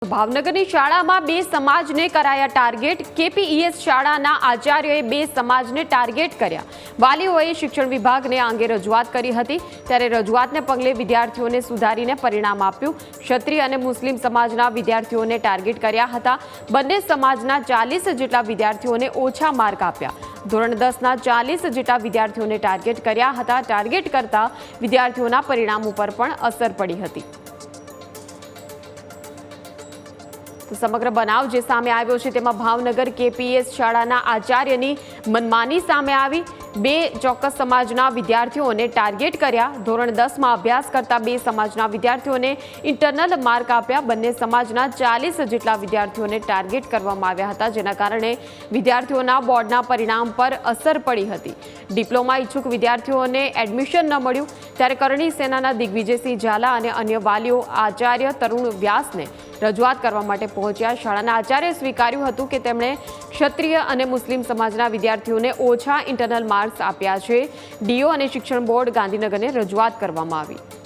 ભાવનગરની શાળામાં બે સમાજને કરાયા ટાર્ગેટ। કેપીઈએસ શાળાના આચાર્યએ બે સમાજને ટાર્ગેટ કર્યા। વાલીઓએ શિક્ષણ વિભાગને આ અંગે રજૂઆત કરી હતી, ત્યારે રજૂઆતને પગલે વિદ્યાર્થીઓને સુધારીને પરિણામ આપ્યું। ક્ષત્રિય અને મુસ્લિમ સમાજના વિદ્યાર્થીઓને ટાર્ગેટ કર્યા હતા। બંને સમાજના 40 જેટલા વિદ્યાર્થીઓને ઓછા માર્ક આપ્યા। ધોરણ 10ના 40 જેટલા વિદ્યાર્થીઓને ટાર્ગેટ કર્યા હતા। ટાર્ગેટ કરતા વિદ્યાર્થીઓના પરિણામ ઉપર પણ અસર પડી હતી। સમગ્ર બનાવ જે સામે આવ્યો છે તેમાં ભાવનગર કેપીએસ શાળાના આચાર્યની મનમાની સામે આવી। બે ચોક્કસ સમાજના વિદ્યાર્થીઓને ટાર્ગેટ કર્યા। ધોરણ 10માં અભ્યાસ કરતા બે સમાજના વિદ્યાર્થીઓને ઇન્ટરનલ માર્ક આપ્યા। બંને સમાજના 40 જેટલા વિદ્યાર્થીઓને ટાર્ગેટ કરવામાં આવ્યા હતા, જેના કારણે વિદ્યાર્થીઓના બોર્ડના પરિણામ પર અસર પડી હતી। ડિપ્લોમા ઈચ્છુક વિદ્યાર્થીઓને એડમિશન ન મળ્યું, ત્યારે કરણી સેનાના દિગ્વિજયસિંહ ઝાલા અને અન્ય વાલીઓ આચાર્ય તરુણ વ્યાસને રજૂઆત કરવા માટે પહોંચ્યા। શાળાના આચાર્યએ સ્વીકાર્યું હતું કે તેમણે ક્ષત્રિય અને મુસ્લિમ સમાજના વિદ્યાર્થીઓને ઓછા ઇન્ટરનલ માર્ક્સ આપ્યા છે। ડીઓ અને શિક્ષણ બોર્ડ ગાંધીનગરને રજૂઆત કરવામાં આવી।